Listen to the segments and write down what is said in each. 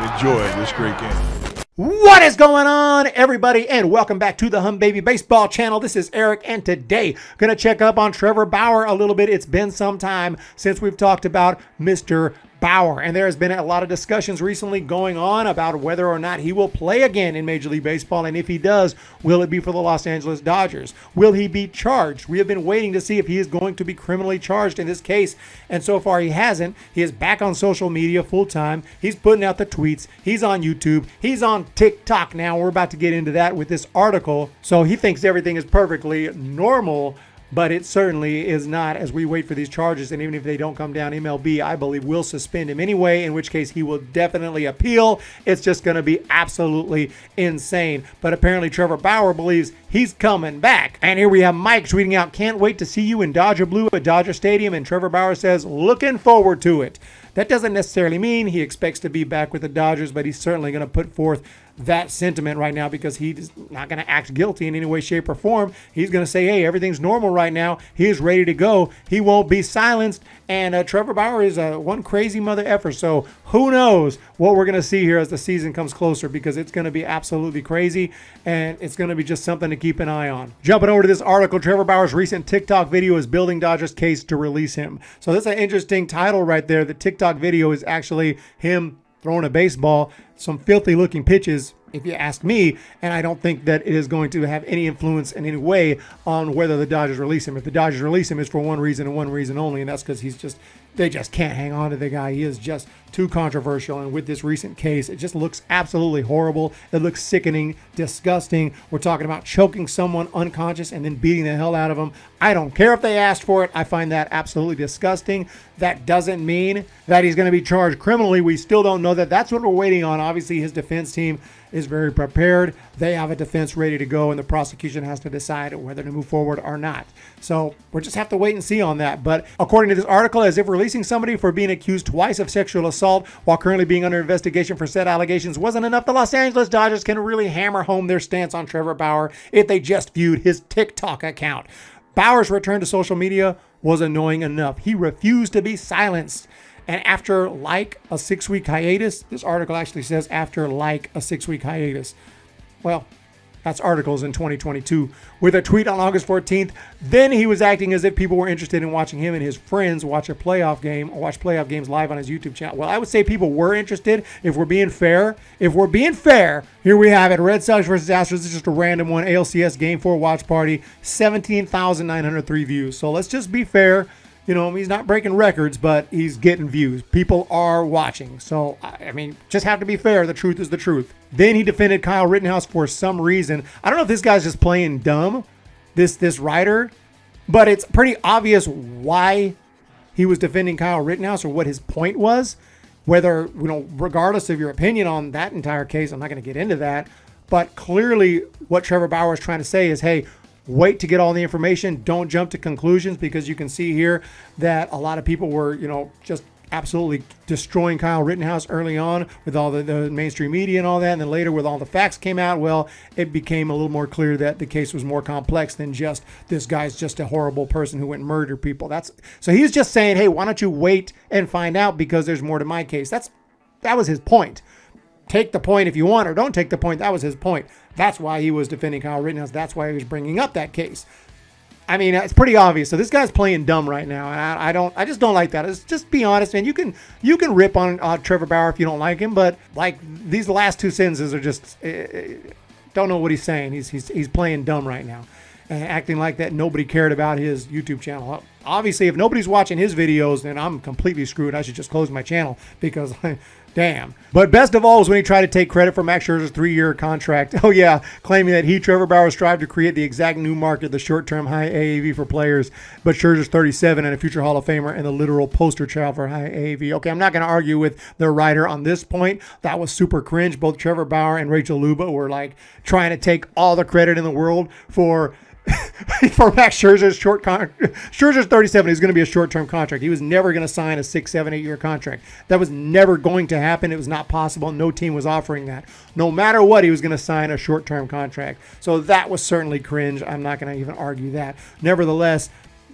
Enjoy this great game. What is going on, everybody, and welcome back to the Humm Baby Baseball channel. This is Eric, and today going to check up on Trevor Bauer a little bit. It's been some time since we've talked about Mr. Bauer, and there has been a lot of discussions recently going on about whether or not he will play again in Major League Baseball, and if he does, will it be for the Los Angeles Dodgers? Will he be charged? We have been waiting to see if he is going to be criminally charged in this case, and so far he hasn't. He is back on social media full-time. He's putting out the tweets. He's on YouTube. He's on TikTok now. We're about to get into that with this article. So he thinks everything is perfectly normal, but it certainly is not as we wait for these charges. And even if they don't come down, MLB, I believe, will suspend him anyway, in which case he will definitely appeal. It's just going to be absolutely insane. But apparently Trevor Bauer believes he's coming back. And here we have Mike tweeting out, "Can't wait to see you in Dodger Blue at Dodger Stadium." And Trevor Bauer says, "Looking forward to it." That doesn't necessarily mean he expects to be back with the Dodgers, but he's certainly going to put forth that sentiment right now because he's not going to act guilty in any way, shape, or form. He's going to say, hey, everything's normal right now. He is ready to go. He won't be silenced. And Trevor Bauer is one crazy mother effer. So who knows what we're going to see here as the season comes closer, because it's going to be absolutely crazy, and it's going to be just something to keep an eye on. Jumping over to this article, Trevor Bauer's recent TikTok video is building Dodgers' case to release him. So that's an interesting title right there. The TikTok video is actually him throwing a baseball, some filthy looking pitches, if you ask me, and I don't think that it is going to have any influence in any way on whether the Dodgers release him. If the Dodgers release him, it's for one reason and one reason only, and that's because they just can't hang on to the guy. He is just too controversial, and with this recent case, it just looks absolutely horrible. It looks sickening, disgusting. We're talking about choking someone unconscious and then beating the hell out of them. I don't care if they asked for it. I find that absolutely disgusting. That doesn't mean that he's going to be charged criminally. We still don't know that. That's what we're waiting on. Obviously, his defense team is very prepared. They have a defense ready to go, and the prosecution has to decide whether to move forward or not. So we'll just have to wait and see on that. But according to this article, as if releasing somebody for being accused twice of sexual assault while currently being under investigation for said allegations wasn't enough, the Los Angeles Dodgers can really hammer home their stance on Trevor Bauer if they just viewed his TikTok account. Bauer's return to social media was annoying enough. He refused to be silenced. And after a 6-week hiatus, this article actually says after a 6-week hiatus. Well, that's articles in 2022. With a tweet on August 14th, then he was acting as if people were interested in watching him and his friends watch playoff games live on his YouTube channel. Well, I would say people were interested, if we're being fair. Here we have it. Red Sox versus Astros. This is just a random one. ALCS Game 4 watch party. 17,903 views. So let's just be fair. You know, he's not breaking records, but he's getting views. People are watching. So, I mean, just have to be fair. The truth is the truth. Then he defended Kyle Rittenhouse for some reason. I don't know if this guy's just playing dumb, this writer, but it's pretty obvious why he was defending Kyle Rittenhouse or what his point was. Whether, regardless of your opinion on that entire case, I'm not going to get into that. But clearly what Trevor Bauer is trying to say is, hey, wait to get all the information. Don't jump to conclusions, because you can see here that a lot of people were, just absolutely destroying Kyle Rittenhouse early on with all the mainstream media and all that. And then later, with all the facts came out, well, it became a little more clear that the case was more complex than just this guy's just a horrible person who went and murdered people. So he's just saying, hey, why don't you wait and find out, because there's more to my case. That was his point. Take the point if you want, or don't take the point. That was his point. That's why he was defending Kyle Rittenhouse. That's why he was bringing up that case. I mean, it's pretty obvious. So this guy's playing dumb right now. And I just don't like that. Just be honest, man. You can rip on Trevor Bauer if you don't like him, but these last two sentences are just don't know what he's saying. He's playing dumb right now, and acting like that nobody cared about his YouTube channel. Obviously, if nobody's watching his videos, then I'm completely screwed. I should just close my channel, because damn. But best of all was when he tried to take credit for Max Scherzer's 3-year contract. Oh yeah, claiming that Trevor Bauer, strived to create the exact new market, the short-term high AAV for players. But Scherzer's 37 and a future Hall of Famer and the literal poster child for high AAV. Okay, I'm not going to argue with the writer on this point. That was super cringe. Both Trevor Bauer and Rachel Luba were trying to take all the credit in the world for for Max Scherzer's Scherzer's 37. He's going to be a short-term contract. He was never going to sign a 6, 7, 8-year contract. That was never going to happen. It was not possible. No team was offering that. No matter what, he was going to sign a short-term contract. So that was certainly cringe. I'm not going to even argue that. Nevertheless,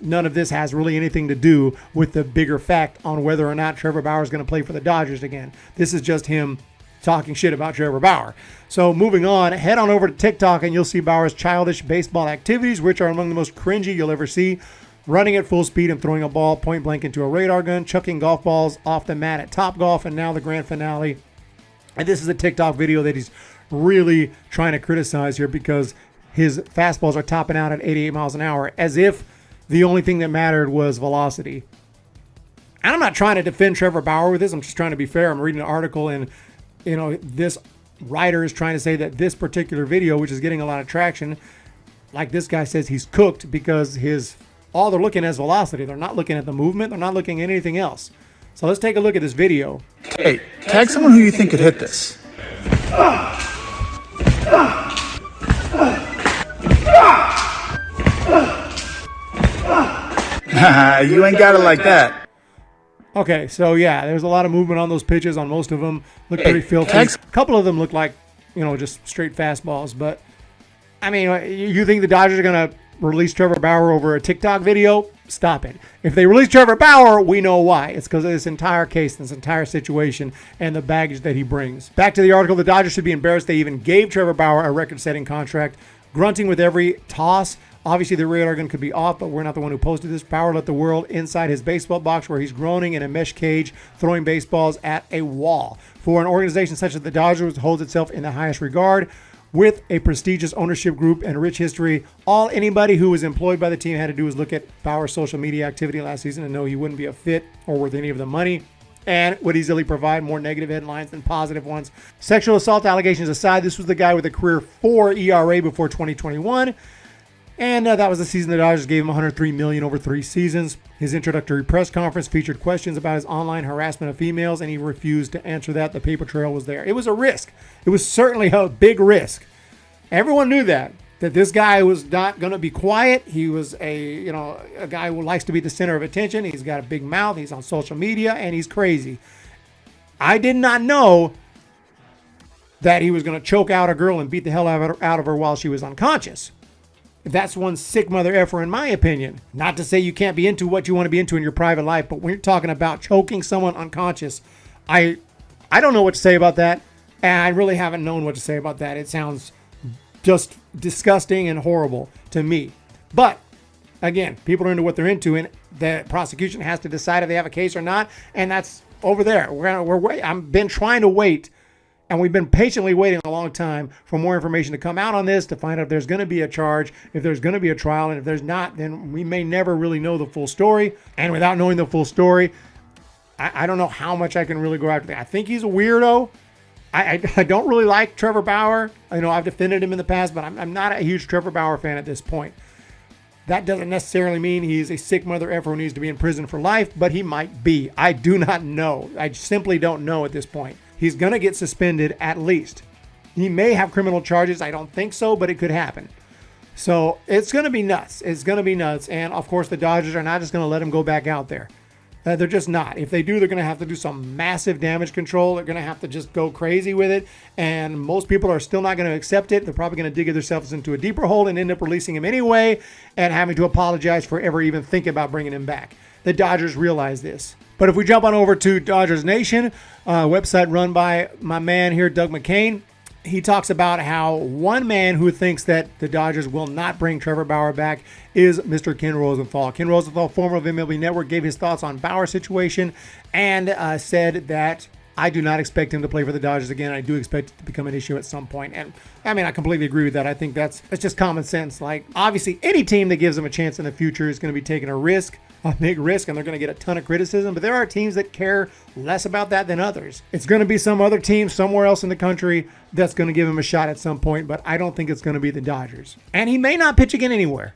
none of this has really anything to do with the bigger fact on whether or not Trevor Bauer is going to play for the Dodgers again. This is just him talking shit about Trevor Bauer. So moving on, head on over to TikTok and you'll see Bauer's childish baseball activities, which are among the most cringy you'll ever see. Running at full speed and throwing a ball point blank into a radar gun, chucking golf balls off the mat at Topgolf, and now the grand finale. And this is a TikTok video that he's really trying to criticize here because his fastballs are topping out at 88 miles an hour, as if the only thing that mattered was velocity. And I'm not trying to defend Trevor Bauer with this. I'm just trying to be fair. I'm reading an article, and this writer is trying to say that this particular video, which is getting a lot of traction, like this guy says, he's cooked because all they're looking at is velocity. They're not looking at the movement. They're not looking at anything else. So let's take a look at this video. Hey, tag someone who you think could hit this. You ain't got it like that. Okay, so yeah, there's a lot of movement on those pitches. On most of them, look pretty filthy. A couple of them look like, just straight fastballs. But, I mean, you think the Dodgers are going to release Trevor Bauer over a TikTok video? Stop it. If they release Trevor Bauer, we know why. It's because of this entire case, this entire situation, and the baggage that he brings. Back to the article, the Dodgers should be embarrassed they even gave Trevor Bauer a record-setting contract. Grunting with every toss. Obviously, the radar gun could be off, but we're not the one who posted this. Bauer let the world inside his baseball box where he's groaning in a mesh cage, throwing baseballs at a wall. For an organization such as the Dodgers, which holds itself in the highest regard, with a prestigious ownership group and rich history, all anybody who was employed by the team had to do was look at Bauer's social media activity last season and know he wouldn't be a fit or worth any of the money and would easily provide more negative headlines than positive ones. Sexual assault allegations aside, this was the guy with a career 4 ERA before 2021. And that was the season the Dodgers gave him $103 million over 3 seasons. His introductory press conference featured questions about his online harassment of females, and he refused to answer that. The paper trail was there. It was a risk. It was certainly a big risk. Everyone knew that this guy was not going to be quiet. He was a guy who likes to be the center of attention. He's got a big mouth. He's on social media, and he's crazy. I did not know that he was going to choke out a girl and beat the hell out of her while she was unconscious. That's one sick mother effer in my opinion. Not to say you can't be into what you want to be into in your private life, but when you're talking about choking someone unconscious, I don't know what to say about that, and I really haven't known what to say about that. It sounds just disgusting and horrible to me. But again, people are into what they're into, and the prosecution has to decide if they have a case or not, and that's over there. I've been trying to wait. And we've been patiently waiting a long time for more information to come out on this, to find out if there's going to be a charge, if there's going to be a trial, and if there's not, then we may never really know the full story. And without knowing the full story, I don't know how much I can really go after that. I think he's a weirdo. I don't really like Trevor Bauer. I've defended him in the past, but I'm not a huge Trevor Bauer fan at this point. That doesn't necessarily mean he's a sick mother effer who needs to be in prison for life, but he might be. I do not know. I simply don't know at this point. He's going to get suspended at least. He may have criminal charges. I don't think so, but it could happen. So it's going to be nuts. It's going to be nuts. And, of course, the Dodgers are not just going to let him go back out there. They're just not. If they do, they're going to have to do some massive damage control. They're going to have to just go crazy with it. And most people are still not going to accept it. They're probably going to dig themselves into a deeper hole and end up releasing him anyway and having to apologize for ever even thinking about bringing him back. The Dodgers realize this. But if we jump on over to Dodgers Nation, website run by my man here, Doug McCain, he talks about how one man who thinks that the Dodgers will not bring Trevor Bauer back is Mr. Ken Rosenthal. Ken Rosenthal, former of MLB Network, gave his thoughts on Bauer's situation and said that I do not expect him to play for the Dodgers again. I do expect it to become an issue at some point. And I mean, I completely agree with that. I think that's just common sense. Like, obviously, any team that gives them a chance in the future is going to be taking a big risk, and they're going to get a ton of criticism. But there are teams that care less about that than others. It's going to be some other team somewhere else in the country that's going to give him a shot at some point, but I don't think it's going to be the Dodgers. And he may not pitch again anywhere.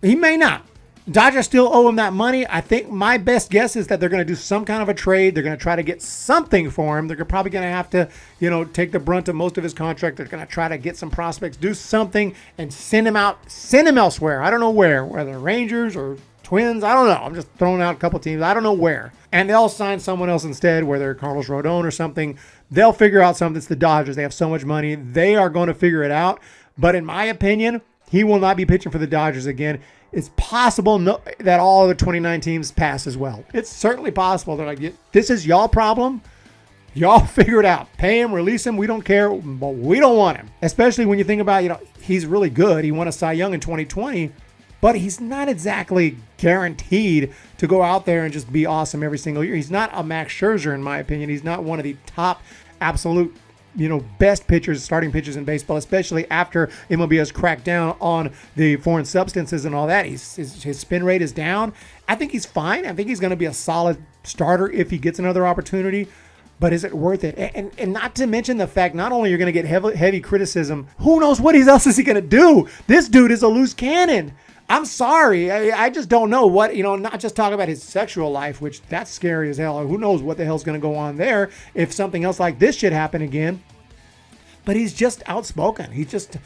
He may not. Dodgers still owe him that money. I think my best guess is that they're going to do some kind of a trade. They're going to try to get something for him. They're probably going to have to, take the brunt of most of his contract. They're going to try to get some prospects, do something, and send him elsewhere. I don't know where, whether Rangers or Twins. I don't know. I'm just throwing out a couple teams. I don't know where. And they'll sign someone else instead, whether Carlos Rodon or something. They'll figure out something. It's the Dodgers. They have so much money. They are going to figure it out. But in my opinion, he will not be pitching for the Dodgers again. it's possible that all of the 29 teams pass as well. It's certainly possible. They're like, this is y'all problem. Y'all figure it out. Pay him, release him. We don't care, but we don't want him. Especially when you think about, he's really good. He won a Cy Young in 2020, but he's not exactly guaranteed to go out there and just be awesome every single year. He's not a Max Scherzer, in my opinion. He's not one of the top absolute best pitchers, starting pitchers in baseball, especially after MLB has cracked down on the foreign substances and all that. His spin rate is down. I think he's fine. I think he's going to be a solid starter if he gets another opportunity. But is it worth it? And not to mention the fact, not only you're going to get heavy criticism, who knows what else is he going to do? This dude is a loose cannon. I'm sorry. I just don't know what, not just talk about his sexual life, which that's scary as hell. Who knows what the hell's going to go on there if something else like this should happen again. But he's just outspoken. He just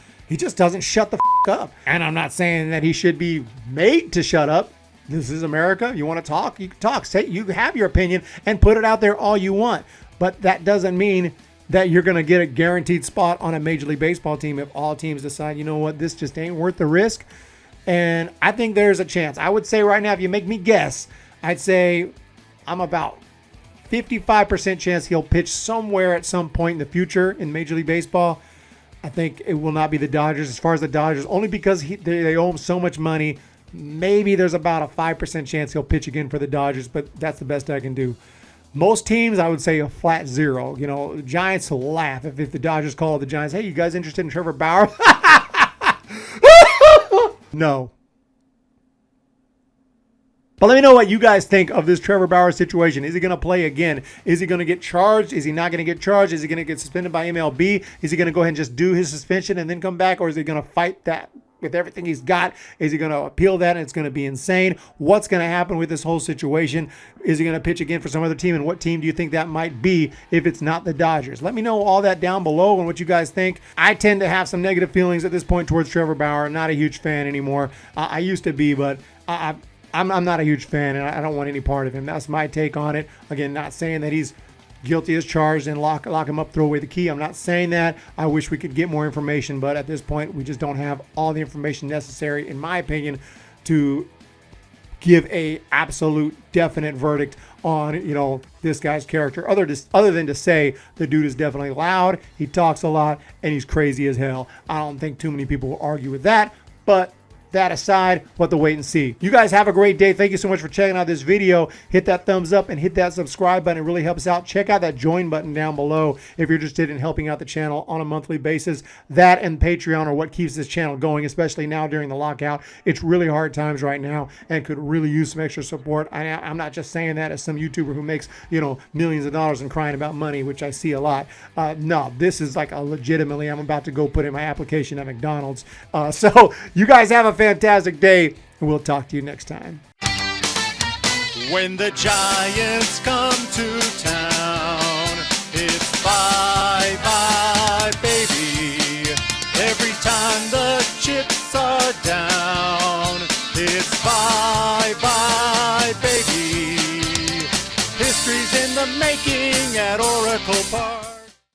doesn't shut the up. And I'm not saying that he should be made to shut up. This is America. You want to talk? You can talk. Say you have your opinion and put it out there all you want. But that doesn't mean that you're going to get a guaranteed spot on a Major League Baseball team if all teams decide, you know what, this just ain't worth the risk. And I think there's a chance. I would say right now, if you make me guess, I'd say I'm about 55% chance he'll pitch somewhere at some point in the future in Major League Baseball. I think it will not be the Dodgers. As far as the Dodgers, only because they owe him so much money. Maybe there's about a 5% chance he'll pitch again for the Dodgers, but that's the best I can do. Most teams, I would say a flat zero. The Giants will laugh if the Dodgers call the Giants, hey, you guys interested in Trevor Bauer? No. But let me know what you guys think of this Trevor Bauer situation. Is he going to play again? Is he going to get charged? Is he not going to get charged? Is he going to get suspended by MLB? Is he going to go ahead and just do his suspension and then come back? Or is he going to fight that with everything he's got? Is he going to appeal that and it's going to be insane? What's going to happen with this whole situation? Is he going to pitch again for some other team? And what team do you think that might be if it's not the Dodgers? Let me know all that down below and what you guys think. I tend to have some negative feelings at this point towards Trevor Bauer. I'm not a huge fan anymore. I used to be, but I'm not a huge fan, and I don't want any part of him. That's my take on it. Again, not saying that he's guilty as charged and lock him up, throw away the key. I'm not saying that. I wish we could get more information, but at this point, we just don't have all the information necessary, in my opinion, to give a absolute definite verdict on, this guy's character, other than to say the dude is definitely loud, he talks a lot, and he's crazy as hell. I don't think too many people will argue with that, but that aside, we'll have to wait and see. You guys have a great day. Thank you so much for checking out this video. Hit that thumbs up and hit that subscribe button. It really helps out. Check out that join button down below if you're interested in helping out the channel on a monthly basis. That and Patreon are what keeps this channel going, especially now during the lockout. It's really hard times right now and could really use some extra support. I'm not just saying that as some YouTuber who makes, millions of dollars and crying about money, which I see a lot. No, this is like legitimately, I'm about to go put in my application at McDonald's. So you guys have a fantastic day, and we'll talk to you next time. When the Giants come to town, it's bye-bye, baby. Every time the chips are down, it's bye-bye, baby. History's in the making at Oracle Park.